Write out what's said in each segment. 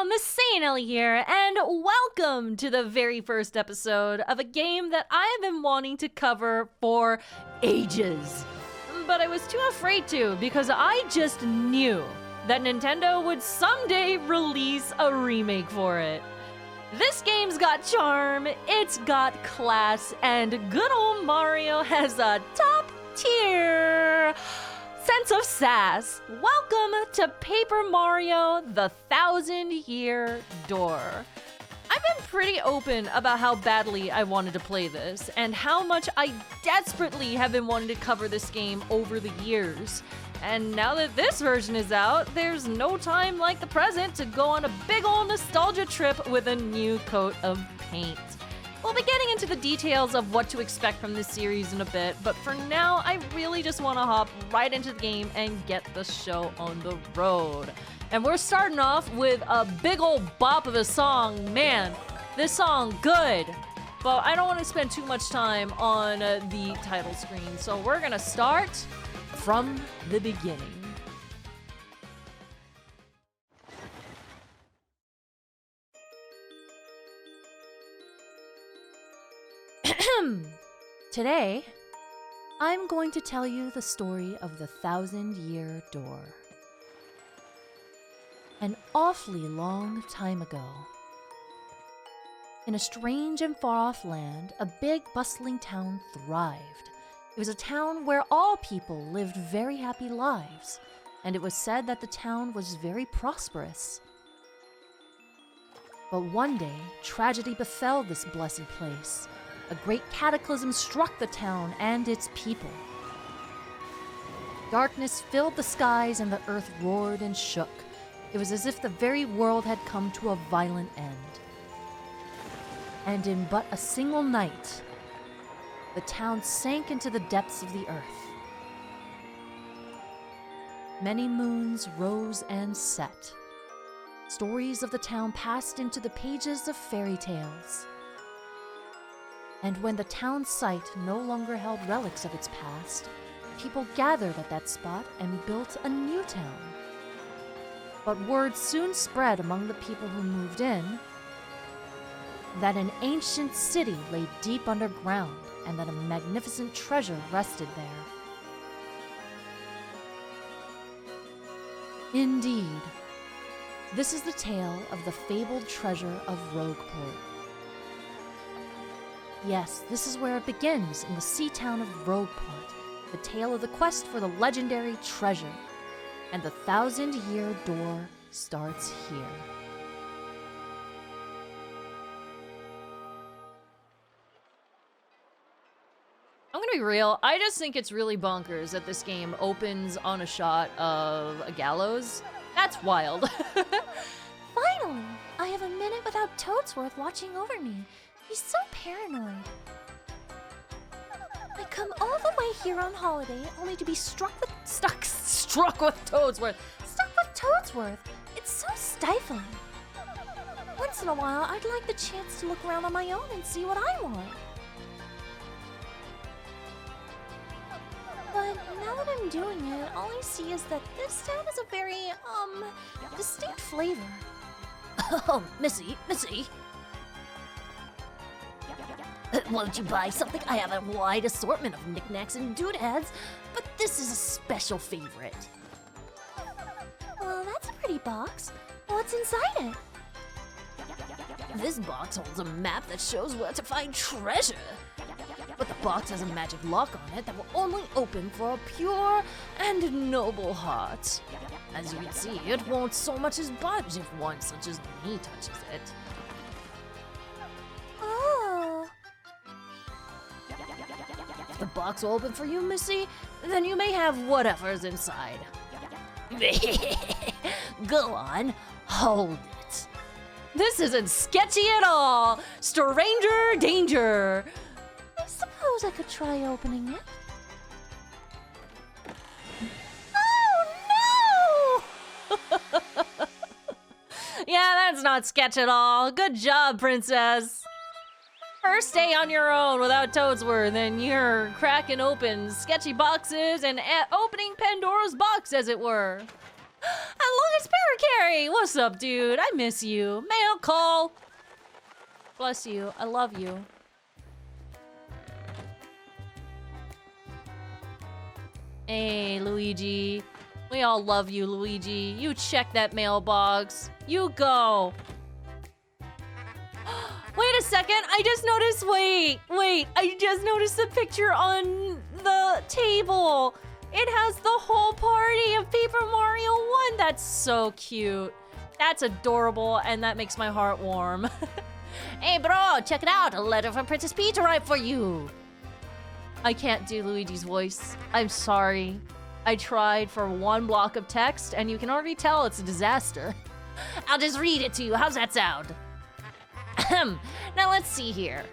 MasaeAnela here, and welcome to the very first episode of a game that I've been wanting to cover for ages. But I was too afraid to because I just knew that Nintendo would someday release a remake for it. This game's got charm, it's got class, and good old Mario has a top tier sense of sass. Welcome to Paper Mario: The 1,000-Year Door. I've been pretty open about how badly I wanted to play this, and how much I desperately have been wanting to cover this game over the years. And now that this version is out, there's no time like the present to go on a big old nostalgia trip with a new coat of paint. We'll be getting into the details of what to expect from this series in a bit, but for now, I really just want to hop right into the game and get the show on the road. And we're starting off with a big old bop of a song. Man, this song, good. But I don't want to spend too much time on the title screen, so we're gonna start from the beginning. Today, I'm going to tell you the story of the 1,000-Year Door. An awfully long time ago, in a strange and far-off land, a big, bustling town thrived. It was a town where all people lived very happy lives, and it was said that the town was very prosperous. But one day, tragedy befell this blessed place. A great cataclysm struck the town and its people. Darkness filled the skies and the earth roared and shook. It was as if the very world had come to a violent end. And in but a single night, the town sank into the depths of the earth. Many moons rose and set. Stories of the town passed into the pages of fairy tales. And when the town's site no longer held relics of its past, people gathered at that spot and built a new town. But word soon spread among the people who moved in that an ancient city lay deep underground and that a magnificent treasure rested there. Indeed, this is the tale of the fabled treasure of Rogueport. Yes, this is where it begins, in the sea town of Rogueport, the tale of the quest for the legendary treasure. And the 1,000-Year Door starts here. I'm gonna be real, I just think it's really bonkers that this game opens on a shot of a gallows. That's wild. Finally! I have a minute without Toadsworth watching over me. He's so paranoid. I come all the way here on holiday only to be struck with Toadsworth. It's so stifling. Once in a while, I'd like the chance to look around on my own and see what I want. But now that I'm doing it, all I see is that this town has a very, distinct flavor. Oh, Missy. Won't you buy something? I have a wide assortment of knickknacks and doodads, but this is a special favorite. Well, that's a pretty box. What's inside it? This box holds a map that shows where to find treasure. But the box has a magic lock on it that will only open for a pure and noble heart. As you can see, it won't so much as budge if one such as me touches it. Oh. If the box will open for you, Missy, then you may have whatever's inside. Go on, hold it. This isn't sketchy at all! Stranger danger! I suppose I could try opening it. Oh no! Yeah, that's not sketch at all. Good job, princess. First day on your own without Toadsworth, and you're cracking open sketchy boxes and opening Pandora's box, as it were. At long as Hey, what's up, dude? I miss you. Mail call. Bless you. I love you. Hey, Luigi. We all love you, Luigi. You check that mailbox. You go. Wait a second. I just noticed. Wait. I just noticed the picture on the table. It has the whole party of Paper Mario 1. That's so cute. That's adorable, and that makes my heart warm. Hey, bro, check it out. A letter from Princess Peach arrived for you. I can't do Luigi's voice. I'm sorry. I tried for one block of text, and you can already tell it's a disaster. I'll just read it to you. How's that sound? Now let's see here.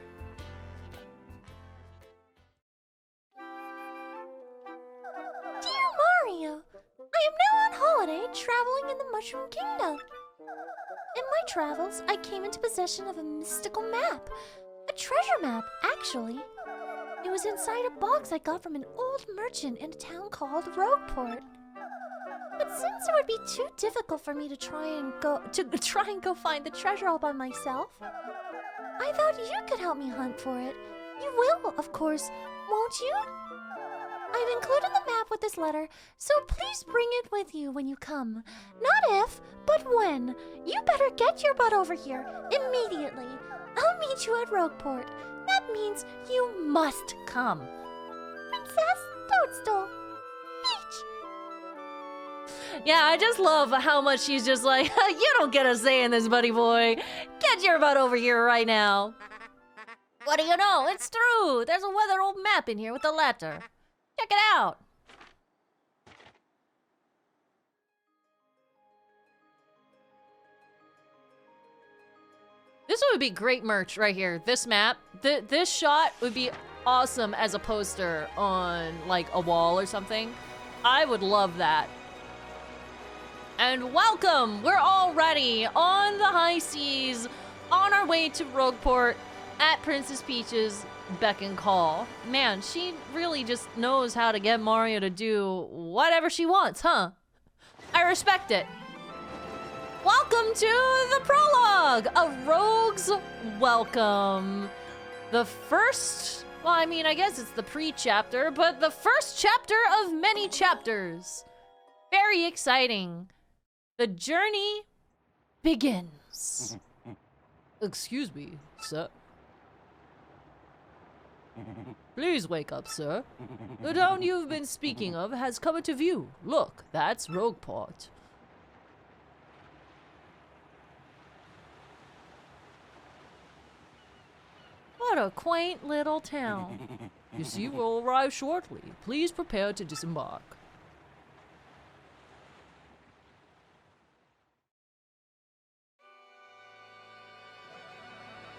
Dear Mario, I am now on holiday traveling in the Mushroom Kingdom. In my travels, I came into possession of a mystical map. A treasure map, actually. It was inside a box I got from an old merchant in a town called Rogueport. But since it would be too difficult for me to try and go find the treasure all by myself, I thought you could help me hunt for it. You will, of course, won't you? I've included the map with this letter, so please bring it with you when you come. Not if, but when. You better get your butt over here immediately. I'll meet you at Rogueport. That means you must come. Princess Toadstool. Peach. Yeah, I just love how much she's just like, you don't get a say in this, buddy boy. Get your butt over here right now. What do you know? It's true. There's a weathered old map in here with a letter. Check it out. This would be great merch right here. This map, this shot would be awesome as a poster on like a wall or something. I would love that. And welcome! We're already on the high seas, on our way to Rogueport at Princess Peach's beck and call. Man, she really just knows how to get Mario to do whatever she wants, huh? I respect it. Welcome to the prologue, a rogue's welcome. The first, well, I mean, I guess it's the pre-chapter, but the first chapter of many chapters. Very exciting. The journey begins. Excuse me, sir. Please wake up, sir. The town you've been speaking of has come into view. Look, that's Rogueport. What a quaint little town. You see, we'll arrive shortly. Please prepare to disembark.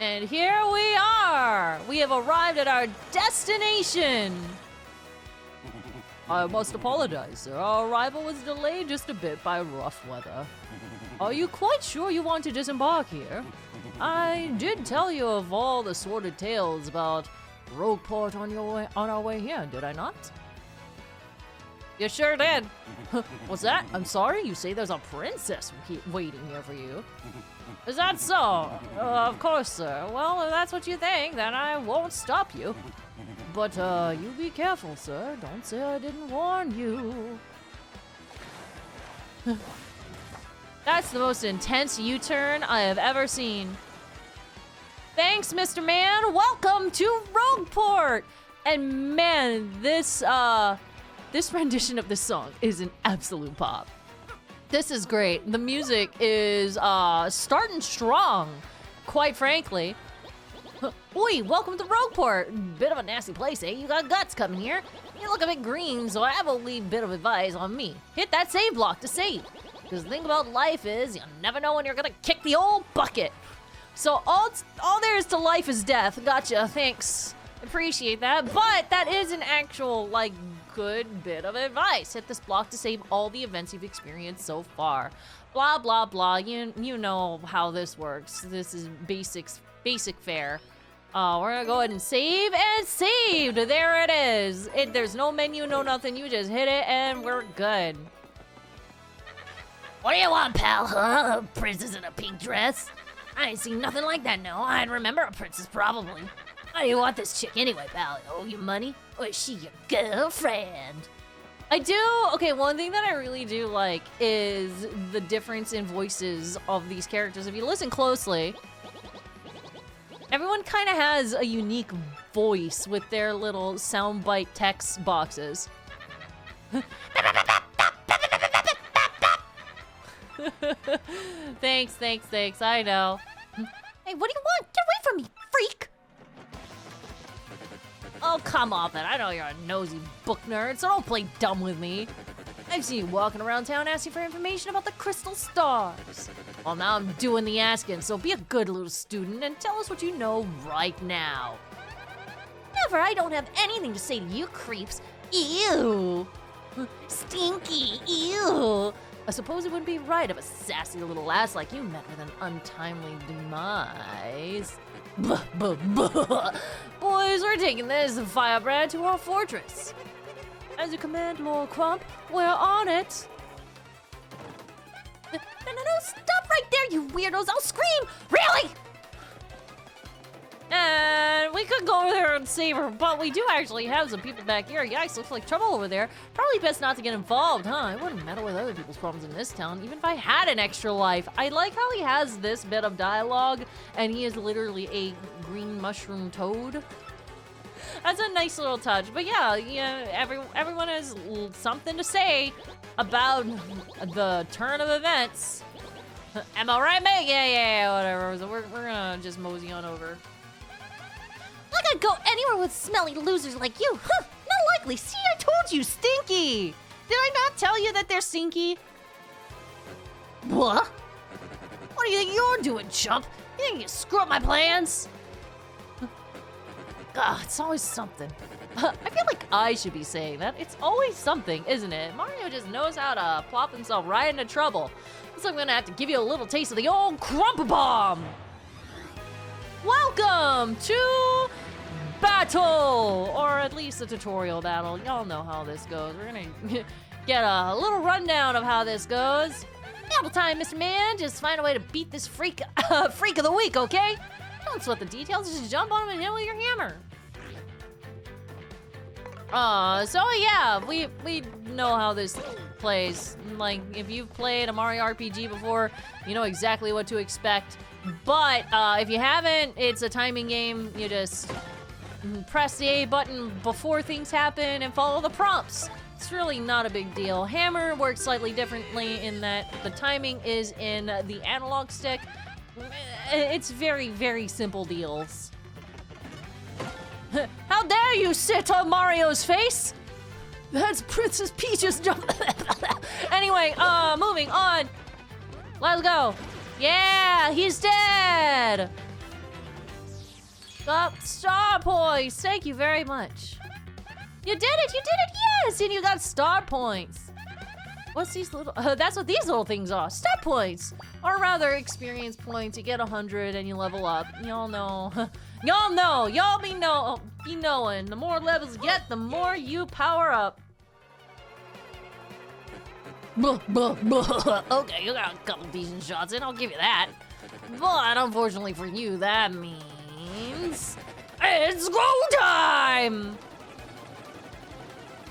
And here we are! We have arrived at our destination! I must apologize, sir. Our arrival was delayed just a bit by rough weather. Are you quite sure you want to disembark here? I did tell you of all the sordid tales about Rogueport on our way here, did I not? You sure did. What's that? I'm sorry? You say there's a princess waiting here for you? Is that so? Of course, sir. Well, if that's what you think, then I won't stop you. But, you be careful, sir. Don't say I didn't warn you. That's the most intense U-turn I have ever seen. Thanks, Mr. Man. Welcome to Rogueport. And man, this rendition of this song is an absolute pop. This is great. The music is starting strong, quite frankly. Oi, welcome to Rogueport. Bit of a nasty place, eh? You got guts coming here. You look a bit green, so I have a wee bit of advice on me. Hit that save block to save. Because the thing about life is, you never know when you're gonna kick the old bucket. So all there is to life is death. Gotcha, thanks. Appreciate that. But that is an actual, like, good bit of advice. Hit this block to save all the events you've experienced so far. Blah, blah, blah. You know how this works. This is basic fare. We're gonna go ahead and save, and saved! There it is. There's no menu, no nothing. You just hit it, and we're good. What do you want, pal? Huh? A princess in a pink dress? I ain't seen nothing like that, no. I'd remember a princess, probably. Why do you want this chick anyway, pal? Owe you money? Or is she your girlfriend? I do. Okay, one thing that I really do like is the difference in voices of these characters. If you listen closely, everyone kind of has a unique voice with their little soundbite text boxes. Thanks. I know. Hey, what do you want? Get away from me, freak! Oh, come off it. I know you're a nosy book nerd, so don't play dumb with me. I've seen you walking around town asking for information about the crystal stars. Well, now I'm doing the asking, so be a good little student and tell us what you know right now. Never, I don't have anything to say to you creeps. Ew! Stinky, ew! I suppose it wouldn't be right if a sassy little ass like you met with an untimely demise. Boys, we're taking this firebrand to our fortress. As you command, Lord Crump, we're on it. No, stop right there, you weirdos! I'll scream! Really? And we could go over there and save her, but we do actually have some people back here. Yikes, looks like trouble over there. Probably best not to get involved, huh? I wouldn't meddle with other people's problems in this town, even if I had an extra life. I like how he has this bit of dialogue, and he is literally a green mushroom toad. That's a nice little touch. But yeah, everyone has something to say about the turn of events. Am I right, mate? Yeah, whatever. So we're gonna just mosey on over. I could go anywhere with smelly losers like you. Huh, not likely. See, I told you, stinky. Did I not tell you that they're stinky? What? What do you think you're doing, chump? You think you screw up my plans? God, it's always something. I feel like I should be saying that. It's always something, isn't it? Mario just knows how to plop himself right into trouble. Looks like I'm gonna have to give you a little taste of the old Crump Bomb. Welcome to battle, or at least a tutorial battle. Y'all know how this goes. We're gonna get a little rundown of how this goes. Battle time, Mr. Man. Just find a way to beat this freak of the week, okay? Don't sweat the details. Just jump on him and hit him with your hammer. So yeah, we know how this plays. Like, if you've played a Mario RPG before, you know exactly what to expect. But if you haven't, it's a timing game. You just press the A button before things happen and follow the prompts. It's really not a big deal. Hammer works slightly differently in that the timing is in the analog stick. It's very, very simple deals. How dare you sit on Mario's face? That's Princess Peach's jump. Anyway, moving on. Let's go. Yeah, he's dead. Star points. Thank you very much. You did it, yes, and you got star points. What's these little, that's what these little things are, star points. Or rather, experience points. You get 100 and you level up. Y'all know, y'all be knowing. The more levels you get, the more you power up. Okay, you got a couple decent shots in, I'll give you that. But unfortunately for you, that means it's go time!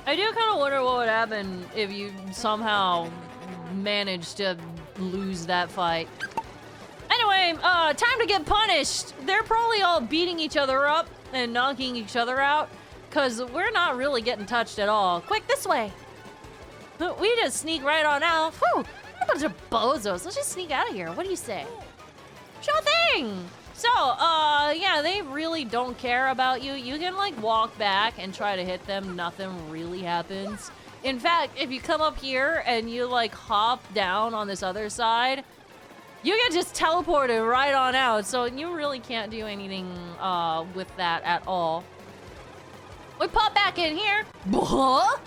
I do kind of wonder what would happen if you somehow managed to lose that fight. Anyway, time to get punished. They're probably all beating each other up and knocking each other out, because we're not really getting touched at all. Quick, this way. We just sneak right on out. Whew, a bunch of bozos. Let's just sneak out of here. What do you say? Sure thing. So, yeah, they really don't care about you. You can, like, walk back and try to hit them. Nothing really happens. In fact, if you come up here and you, like, hop down on this other side, you get just teleported right on out. So you really can't do anything, with that at all. We pop back in here. Huh?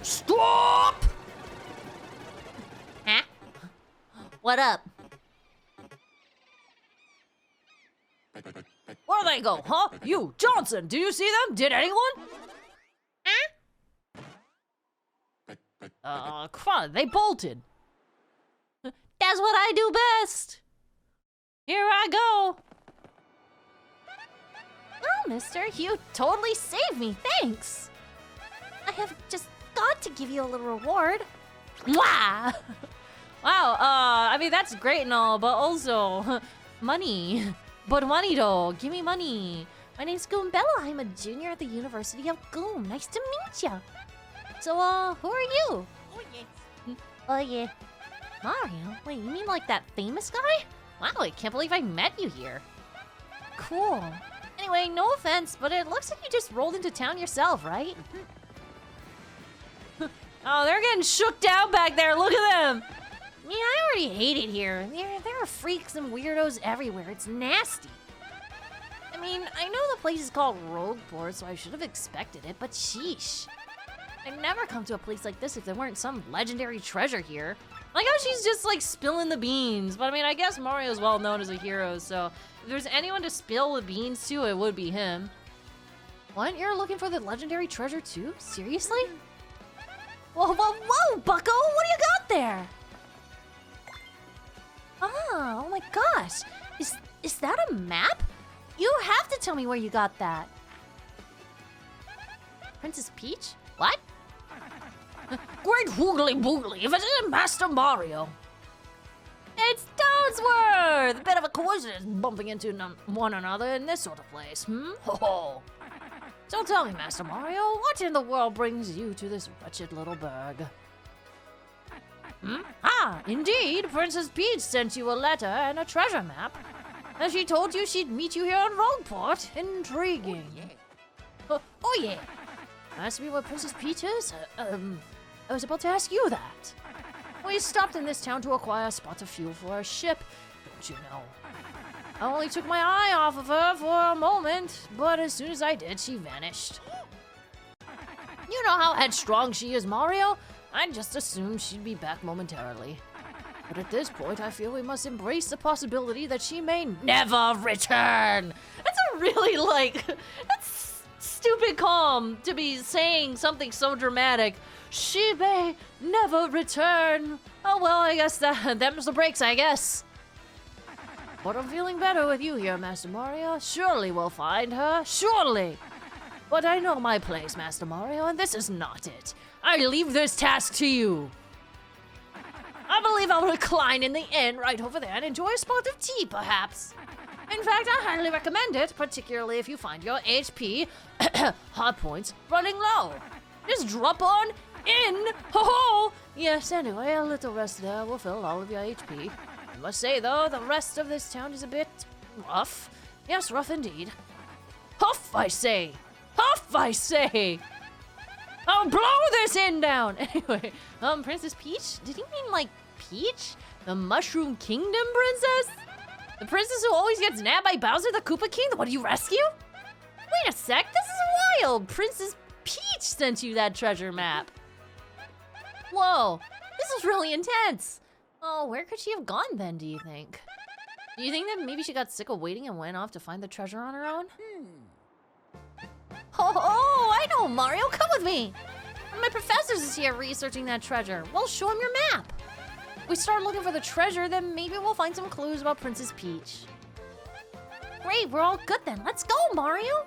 Stop! Huh? What up? Where'd they go, huh? You, Johnson, do you see them? Did anyone? Huh? Come on, they bolted. That's what I do best. Here I go. Well, mister, you totally saved me. Thanks. I have just got to give you a little reward. Mwah! Wow, I mean, that's great and all, but also, money. But money, though. Give me money. My name's Goombella. I'm a junior at the University of Goom. Nice to meet ya. So, who are you? Oh, yeah. Mario? Wait, you mean like that famous guy? Wow, I can't believe I met you here. Cool. Anyway, no offense, but it looks like you just rolled into town yourself, right? Oh, they're getting shook down back there. Look at them. Yeah, I already hate it here. There are freaks and weirdos everywhere. It's nasty. I mean, I know the place is called Rogueport, so I should have expected it, but sheesh. I'd never come to a place like this if there weren't some legendary treasure here. Like how she's just like spilling the beans, but I mean, I guess Mario's well known as a hero, so if there's anyone to spill the beans to, it would be him. What? You're looking for the legendary treasure too? Seriously? Whoa, whoa, whoa, bucko! What do you got there? Ah, oh my gosh. Is that a map? You have to tell me where you got that. Princess Peach? What? Great hoogly boogly, if it isn't Master Mario. It's Toadsworth! Bit of a coincidence bumping into one another in this sort of place, Ho ho! So tell me, Master Mario, what in the world brings you to this wretched little burg? Ah, indeed, Princess Peach sent you a letter and a treasure map. And she told you she'd meet you here on Rogueport. Intriguing. Oh yeah. Ask me what Princess Peach is? I was about to ask you that. We stopped in this town to acquire a spot of fuel for our ship, don't you know? I only took my eye off of her for a moment, but as soon as I did, she vanished. You know how headstrong she is, Mario? I just assumed she'd be back momentarily. But at this point, I feel we must embrace the possibility that she may never return. That's a really, that's stupid calm to be saying something so dramatic. She may never return. Oh, well, I guess them's the breaks, I guess. But I'm feeling better with you here, Master Mario. Surely we'll find her. Surely. But I know my place, Master Mario, and this is not it. I leave this task to you. I believe I'll recline in the inn right over there and enjoy a spot of tea, perhaps. In fact, I highly recommend it, particularly if you find your HP, hard points, running low. Just drop on in. Ho-ho! Yes, anyway, a little rest there will fill all of your HP. I must say, though, the rest of this town is a bit rough. Yes, rough indeed. Huff, I say! Huff, I say! I'll blow this inn down! Anyway, Princess Peach? Did you mean, like, Peach? The Mushroom Kingdom princess? The princess who always gets nabbed by Bowser the Koopa King? What do you rescue? Wait a sec, this is wild! Princess Peach sent you that treasure map. Whoa, this is really intense. Oh, where could she have gone then, do you think? Do you think that maybe she got sick of waiting and went off to find the treasure on her own? Oh, I know, Mario, come with me. My professor is here researching that treasure. We'll show him your map. If we start looking for the treasure, then maybe we'll find some clues about Princess Peach. Great, we're all good then. Let's go, Mario.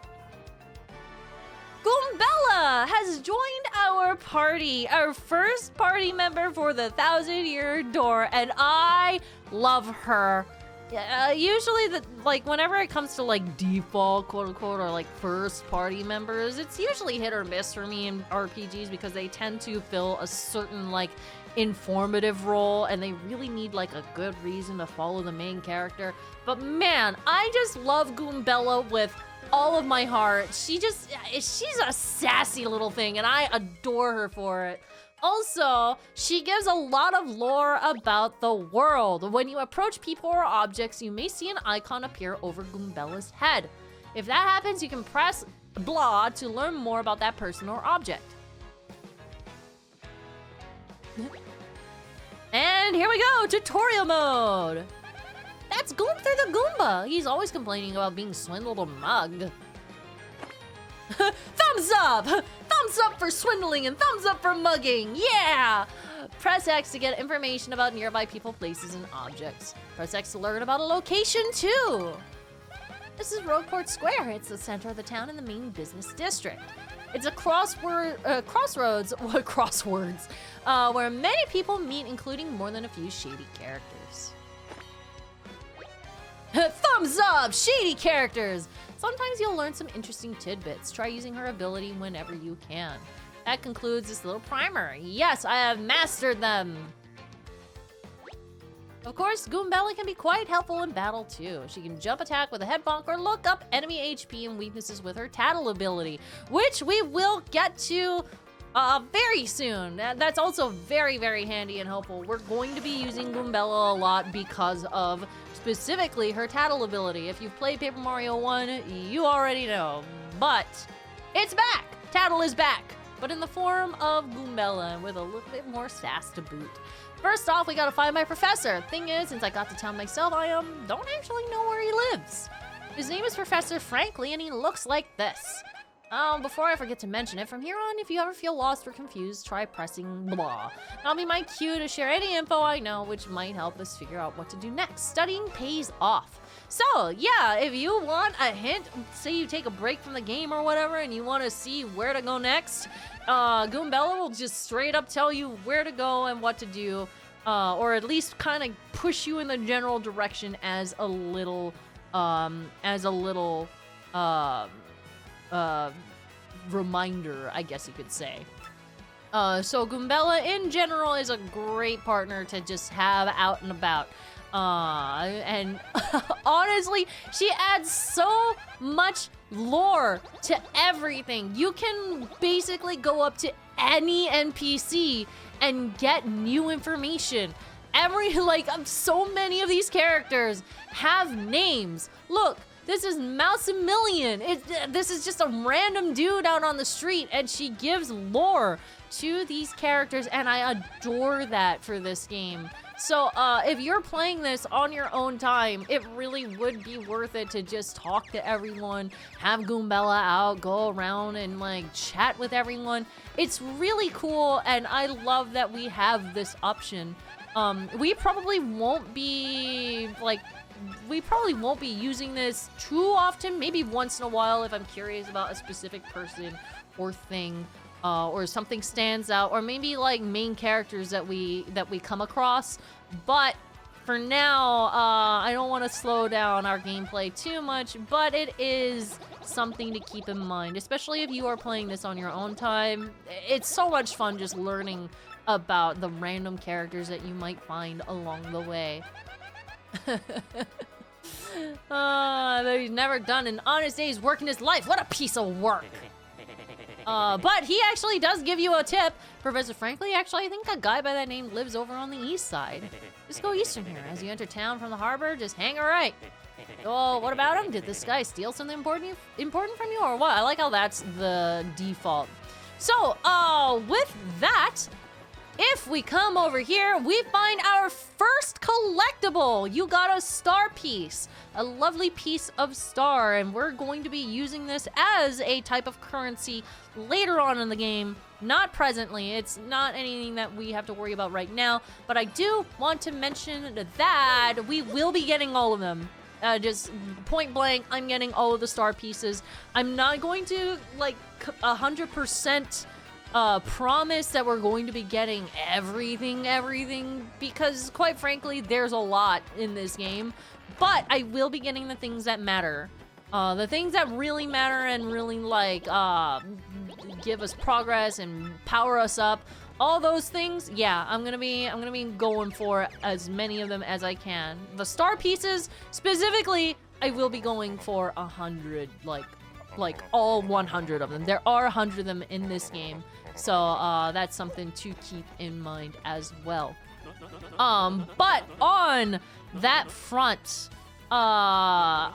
Goombella has joined our party, our first party member for the 1,000-year door, and I love her. Usually, whenever it comes to default, quote unquote, or first party members, it's usually hit or miss for me in RPGs because they tend to fill a certain informative role, and they really need a good reason to follow the main character. But man, I just love Goombella with all of my heart. She's a sassy little thing, and I adore her for it. Also, she gives a lot of lore about the world. When you approach people or objects, you may see an icon appear over Goombella's head. If that happens, you can press blah to learn more about that person or object. And here we go, tutorial mode. That's Goomp through the Goomba. He's always complaining about being swindled or mugged. Thumbs up! Thumbs Thumbs up for swindling and thumbs up for mugging. Yeah! Press X to get information about nearby people, places, and objects. Press X to learn about a location, too. This is Rogueport Square. It's the center of the town in the main business district. It's a crossroads, where many people meet, including more than a few shady characters. Thumbs up, shady characters! Sometimes you'll learn some interesting tidbits. Try using her ability whenever you can. That concludes this little primer. Yes, I have mastered them! Of course, Goombella can be quite helpful in battle too. She can jump attack with a head bonk or look up enemy HP and weaknesses with her tattle ability, which we will get to very soon. That's also very, very handy and helpful. We're going to be using Goombella a lot because of specifically her tattle ability. If you've played Paper Mario 1, you already know. But it's back! Tattle is back! But in the form of Goombella with a little bit more sass to boot. First off, we gotta find my professor. Thing is, since I got to town myself, I don't actually know where he lives. His name is Professor Frankly, and he looks like this. Before I forget to mention it, from here on, if you ever feel lost or confused, try pressing blah. That'll be my cue to share any info I know, which might help us figure out what to do next. Studying pays off. So, yeah, if you want a hint, say you take a break from the game or whatever, and you want to see where to go next, Goombella will just straight up tell you where to go and what to do, or at least kind of push you in the general direction as a little reminder, I guess you could say. So Goombella in general is a great partner to just have out and about. And honestly, she adds so much lore to everything. You can basically go up to any NPC and get new information. So many of these characters have names. Look, this is MasaeAnela. This is just a random dude out on the street, and she gives lore to these characters, and I adore that for this game. So, if you're playing this on your own time, it really would be worth it to just talk to everyone, have Goombella out, go around and, chat with everyone. It's really cool, and I love that we have this option. We probably won't be using this too often, maybe once in a while if I'm curious about a specific person or thing. Or something stands out, or maybe main characters that we come across. But for now, I don't want to slow down our gameplay too much, but it is something to keep in mind, especially if you are playing this on your own time. It's so much fun just learning about the random characters that you might find along the way. That he's never done an honest day's work in his life. What a piece of work! But he actually does give you a tip. Professor Frankly, actually, I think a guy by that name lives over on the east side. Just go east from here. As you enter town from the harbor, just hang a right. Oh, what about him? Did this guy steal something important from you or what? I like how that's the default. So, with that, if we come over here, we find our first collectible. You got a star piece, a lovely piece of star, and we're going to be using this as a type of currency later on in the game. Not presently. It's not anything that we have to worry about right now, but I do want to mention that we will be getting all of them. Just point blank, I'm getting all of the star pieces. I'm not going to 100% promise that we're going to be getting everything, because quite frankly, there's a lot in this game, but I will be getting the things that matter. The things that really matter and really give us progress and power us up, all those things, yeah, I'm gonna be going for as many of them as I can. The star pieces, specifically, I will be going for 100, like all 100 of them. There are 100 of them in this game. So that's something to keep in mind as well. But on that front, I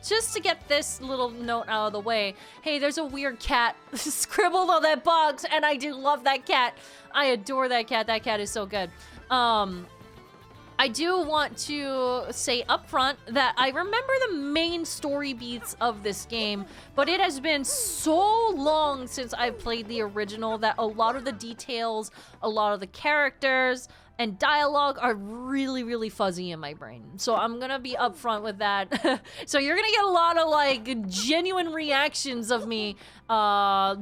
just to get this little note out of the way, hey, there's a weird cat scribbled on that box, and I do love that cat. I adore that cat. That cat is so good. I I do want to say up front that I remember the main story beats of this game, but it has been so long since I've played the original that a lot of the details, a lot of the characters, and dialogue are really, really fuzzy in my brain. So I'm gonna be upfront with that. So you're gonna get a lot of like genuine reactions of me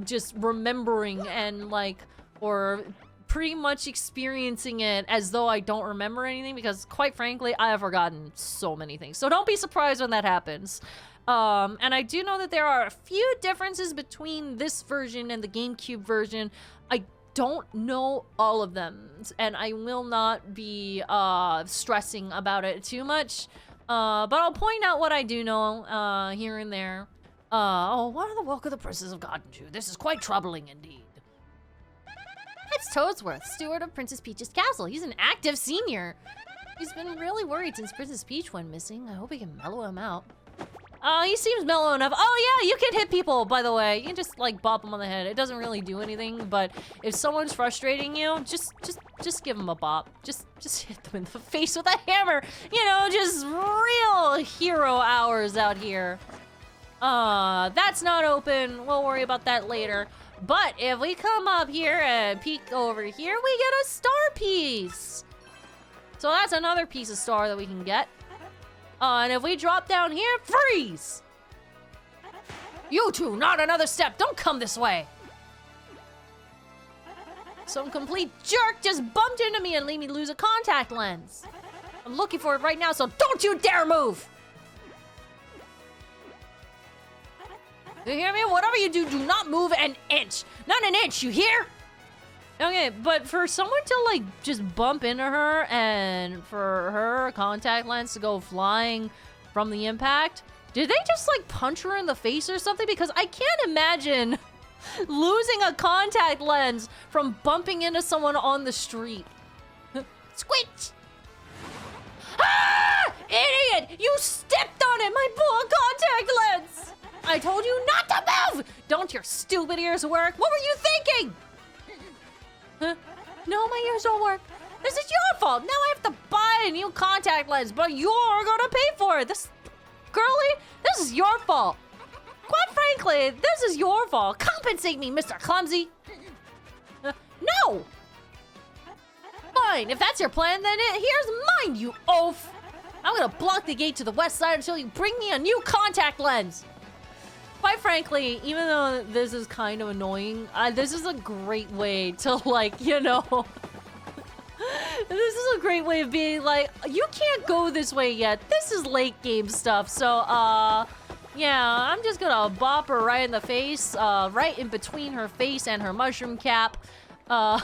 just remembering and like, or pretty much experiencing it as though I don't remember anything, because quite frankly, I have forgotten so many things. So don't be surprised when that happens. And I do know that there are a few differences between this version and the GameCube version. I don't know all of them, and I will not be stressing about it too much, but I'll point out what I do know here and there. Oh, what in the world could the princess have gotten to? This is quite troubling indeed. It's Toadsworth, steward of Princess Peach's castle. He's an active senior. He's been really worried since Princess Peach went missing. I hope he can mellow him out. He seems mellow enough. Oh yeah, you can hit people, by the way. You can just like bop them on the head. It doesn't really do anything, but if someone's frustrating you, just give them a bop. Just hit them in the face with a hammer. You know, just real hero hours out here. That's not open. We'll worry about that later. But if we come up here and peek over here, we get a star piece. So that's another piece of star that we can get. And if we drop down here, freeze! You two, not another step. Don't come this way. Some complete jerk just bumped into me and made me lose a contact lens. I'm looking for it right now, so don't you dare move! You hear me? Whatever you do, do not move an inch. Not an inch, you hear? Okay, but for someone to like just bump into her and for her contact lens to go flying from the impact, did they just like punch her in the face or something? Because I can't imagine losing a contact lens from bumping into someone on the street. Squitch! Ah! Idiot! You stepped on it, my poor contact lens! I told you not to move! Don't your stupid ears work? What were you thinking? Huh? No, my ears don't work. This is your fault. Now I have to buy a new contact lens, but you're gonna pay for it. Girlie, this is your fault. Quite frankly, this is your fault. Compensate me, Mr. Clumsy. No! Fine, if that's your plan, then here's mine, you oaf. I'm gonna block the gate to the west side until you bring me a new contact lens. Quite frankly, even though this is kind of annoying, this is a great way to, like, you know... This is a great way of being like, you can't go this way yet. This is late game stuff, so, yeah, I'm just gonna bop her right in the face, right in between her face and her mushroom cap. That's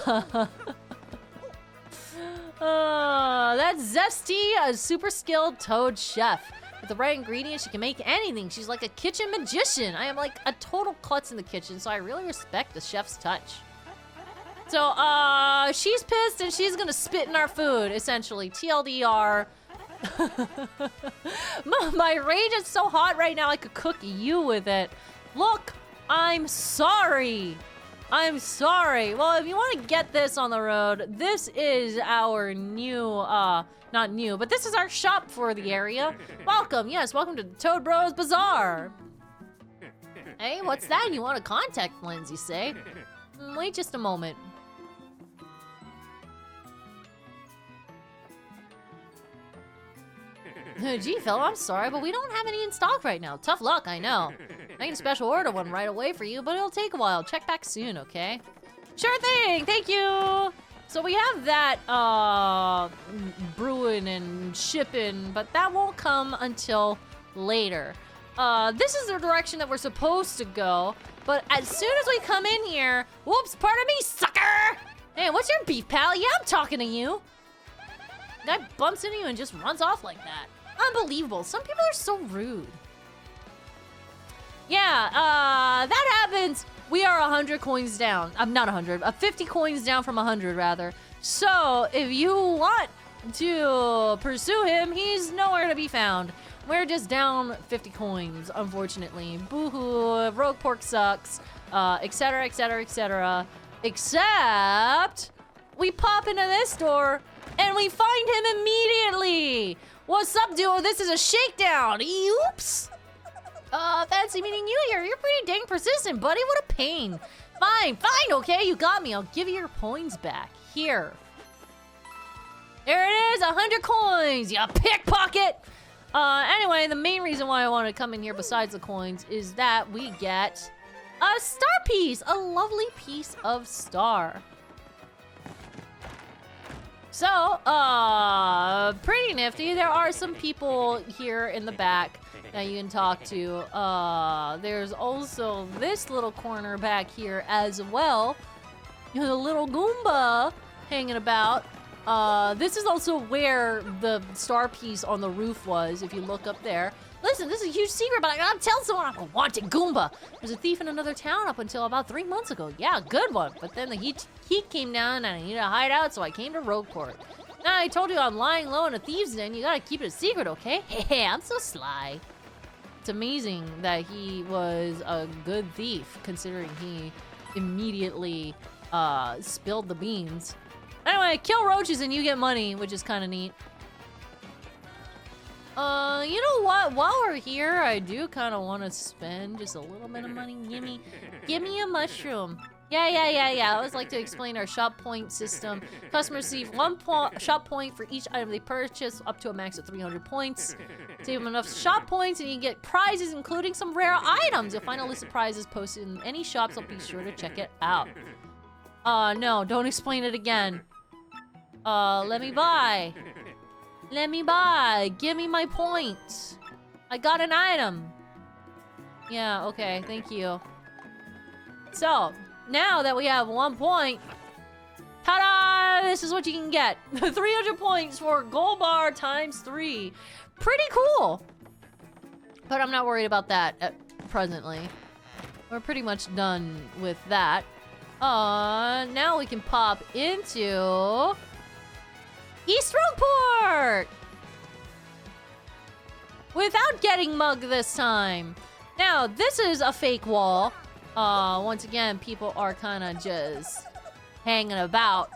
Zesty, a super skilled toad chef. With the right ingredients, she can make anything. She's like a kitchen magician. I am like a total klutz in the kitchen, so I really respect the chef's touch. So, she's pissed and she's gonna spit in our food, essentially. TLDR. My rage is so hot right now, I could cook you with it. Look, I'm sorry. I'm sorry. Well, if you want to get this on the road, this is our new, not new, but this is our shop for the area. Welcome, yes, welcome to the Toad Bros Bazaar. Hey, what's that? You want a contact lens, you say? Wait just a moment. Gee, fella, I'm sorry, but we don't have any in stock right now. Tough luck, I know. I can special order one right away for you, but it'll take a while. Check back soon, okay? Sure thing, thank you! So we have that, brewing and shipping, but that won't come until later. This is the direction that we're supposed to go, but as soon as we come in here, whoops, pardon me, sucker! Hey, what's your beef, pal? Yeah, I'm talking to you. Guy bumps into you and just runs off like that. Unbelievable. Some people are so rude. Yeah, that happens. We are 100 coins down. I'm not 100. 50 coins down from 100, rather. So, if you want to pursue him, he's nowhere to be found. We're just down 50 coins, unfortunately. Boo-hoo. Rogueport sucks. Etc., etc., etc. Except, we pop into this door, and we find him immediately. What's up, duo? This is a shakedown. Oops. Fancy meeting you here. You're pretty dang persistent, buddy. What a pain. Fine, okay, you got me. I'll give you your coins back. Here. There it is, 100 coins, you pickpocket! Anyway, the main reason why I wanted to come in here besides the coins is that we get a star piece, a lovely piece of star. So, pretty nifty. There are some people here in the back that you can talk to. There's also this little corner back here as well. You know, the little Goomba hanging about. This is also where the star piece on the roof was, if you look up there. Listen, this is a huge secret, but I gotta tell someone I'm a wanted Goomba. There's a thief in another town up until about 3 months ago. Yeah, good one. But then the heat came down and I needed a hideout, so I came to Rogueport. Now, I told you I'm lying low in a thieves' den. You gotta keep it a secret, okay? Hey, I'm so sly. It's amazing that he was a good thief, considering he immediately spilled the beans. Anyway, kill roaches and you get money, which is kind of neat. You know what? While we're here, I do kind of want to spend just a little bit of money. Give me a mushroom. Yeah. I always like to explain our shop point system. Customers receive 1 shop point for each item they purchase, up to a max of 300 points. Save them enough shop points and you get prizes, including some rare items. You'll find a list of prizes posted in any shops, so be sure to check it out. No, don't explain it again. Let me buy. Give me my points. I got an item. Yeah, okay, thank you. So, now that we have 1 point, ta-da! This is what you can get. 300 points for gold bar times 3. Pretty cool. But I'm not worried about that presently. We're pretty much done with that. Now we can pop into East Rogueport! Without getting mugged this time. Now, this is a fake wall. Once again, people are kind of just hanging about.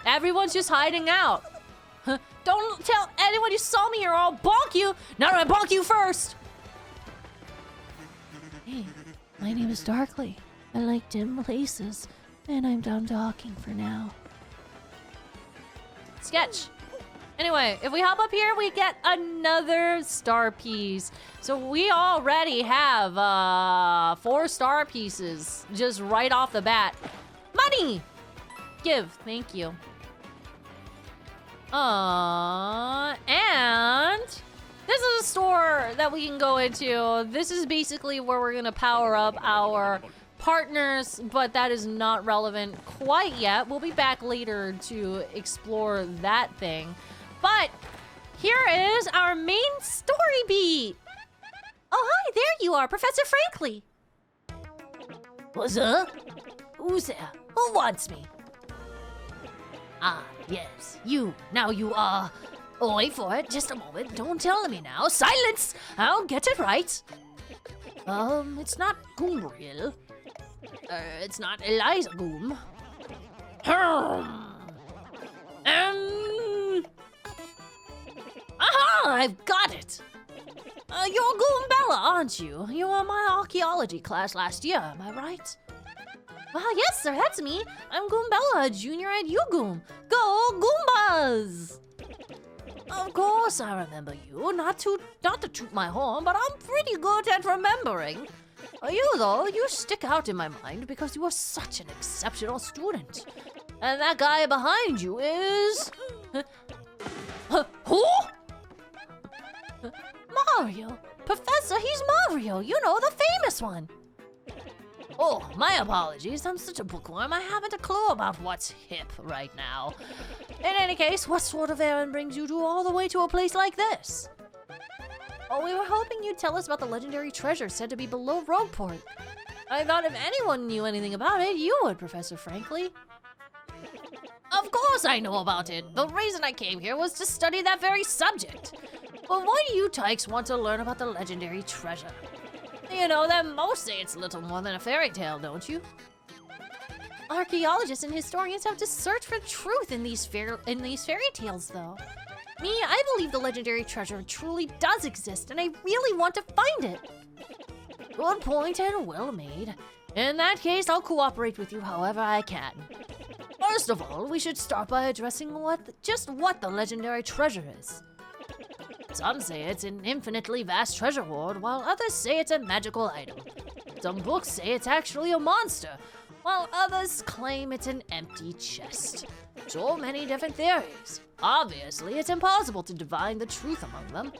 Everyone's just hiding out. Don't tell anyone you saw me or I'll bonk you. Not if I bonk you first. Hey, my name is Darkly. I like dim places, and I'm done talking for now. Sketch. Anyway, if we hop up here, we get another star piece. So we already have 4 star pieces just right off the bat. Money! Give, thank you. And this is a store that we can go into. This is basically where we're gonna power up our partners, but that is not relevant quite yet. We'll be back later to explore that thing. But here is our main story beat. Oh, hi, there you are, Professor Frankly. What's up? Who's there? Who wants me? Ah, yes, you. Now you are... Oh, wait for it. Just a moment. Don't tell me now. Silence! I'll get it right. It's not Goombriel. It's not Eliza Goom. Aha! I've got it! You're Goombella, aren't you? You were in my archaeology class last year, am I right? Yes, sir, that's me. I'm Goombella, a junior at UGoom. Go Goombas! Of course I remember you. Not to toot my horn, but I'm pretty good at remembering. You, though, you stick out in my mind because you are such an exceptional student. And that guy behind you is... Who? Mario. Professor, he's Mario. You know, the famous one. Oh, my apologies. I'm such a bookworm. I haven't a clue about what's hip right now. In any case, what sort of errand brings you all the way to a place like this? Oh, we were hoping you'd tell us about the legendary treasure said to be below Rogueport. I thought if anyone knew anything about it, you would, Professor Frankly. Of course I know about it. The reason I came here was to study that very subject. But why do you tykes want to learn about the legendary treasure? You know that most say it's little more than a fairy tale, don't you? Archaeologists and historians have to search for truth in these fairy tales, though. Me, I believe the legendary treasure truly does exist, and I really want to find it. Good point and well made. In that case, I'll cooperate with you however I can. First of all, we should start by addressing what the legendary treasure is. Some say it's an infinitely vast treasure hoard, while others say it's a magical item. Some books say it's actually a monster, while others claim it's an empty chest. So many different theories. Obviously, it's impossible to divine the truth among them.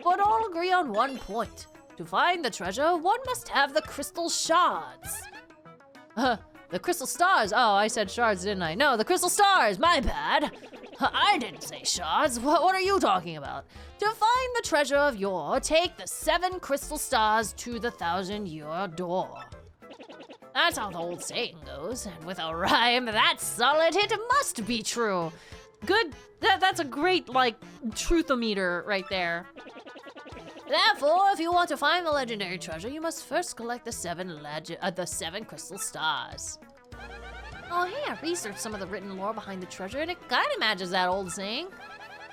But all agree on one point. To find the treasure, one must have the crystal shards. The crystal stars. Oh, I said shards, didn't I? No, the crystal stars. My bad. I didn't say shards. What are you talking about? To find the treasure of yore, take the 7 crystal stars to the 1,000-year door. That's how the old saying goes, and with a rhyme that solid, it must be true. Good. That's a great, truth-o-meter right there. Therefore, if you want to find the legendary treasure, you must first collect the 7 crystal stars. Oh, hey, I researched some of the written lore behind the treasure, and it kind of matches that old saying.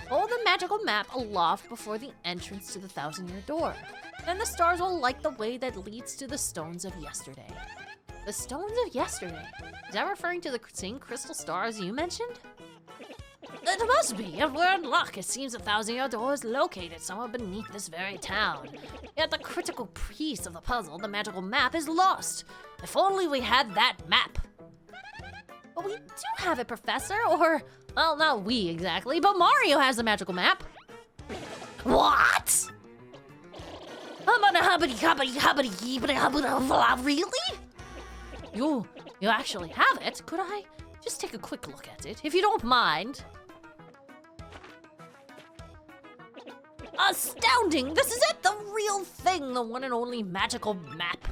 Hold the magical map aloft before the entrance to the 1,000-year door. Then the stars will light the way that leads to the stones of yesterday. The stones of yesterday? Is that referring to the same crystal stars you mentioned? It must be. If we're in luck, it seems the 1,000-year door is located somewhere beneath this very town. Yet the critical piece of the puzzle, the magical map, is lost. If only we had that map. But we do have it, Professor, or... Well, not we exactly, but Mario has the magical map. What? Really? You actually have it? Could I just take a quick look at it, if you don't mind? Astounding! This is it, the real thing, the one and only magical map.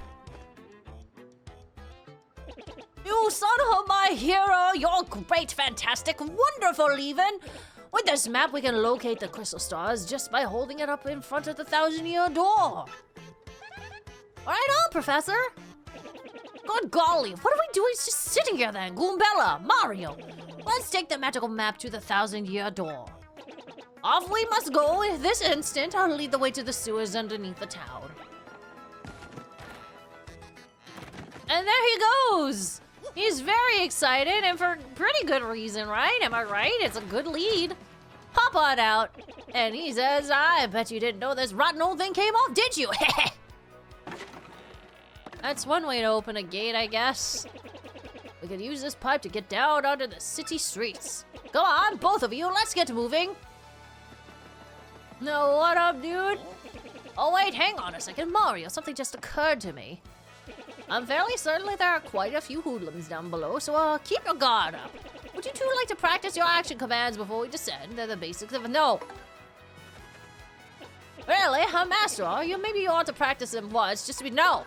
You son of my hero, you're great, fantastic, wonderful even. With this map, we can locate the crystal stars just by holding it up in front of the 1,000-year door. Right on, Professor. Good golly, what are we doing just sitting here then? Goombella, Mario, let's take the magical map to the 1,000-year door. Off we must go. In this instant, I'll lead the way to the sewers underneath the town. And there he goes. He's very excited, and for pretty good reason, right? Am I right? It's a good lead. Pop on out. And he says, I bet you didn't know this rotten old thing came off, did you? That's one way to open a gate, I guess. We could use this pipe to get down onto the city streets. Go on, both of you, let's get moving. No, what up, dude? Oh, wait, hang on a second, Mario. Something just occurred to me. I'm fairly certain there are quite a few hoodlums down below, so keep your guard up. Would you two like to practice your action commands before we descend? They're the basics of no. Really? Master, maybe you ought to practice them once, just to be no.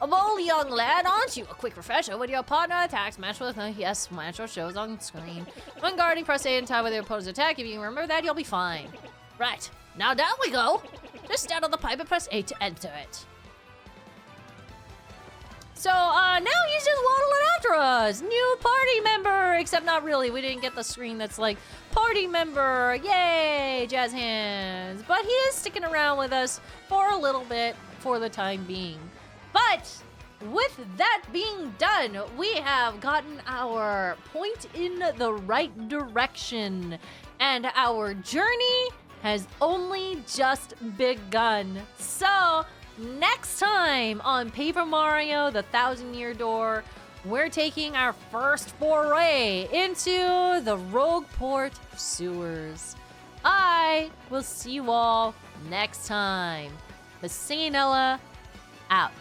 A bold young lad, aren't you? A quick refresher when your partner attacks, match with yes, match or shows on screen. When guarding, press A in time with your opponent's attack. If you can remember that, you'll be fine. Right, now down we go. Just stand on the pipe and press A to enter it. So, now he's just waddling after us. New party member, except not really. We didn't get the screen that's like, party member, yay, jazz hands. But he is sticking around with us for a little bit for the time being. But with that being done, we have gotten our point in the right direction. And our journey has only just begun. So, next time on Paper Mario, the 1,000-Year Door, we're taking our first foray into the Rogueport sewers. I will see you all next time. MasaeAnela, out.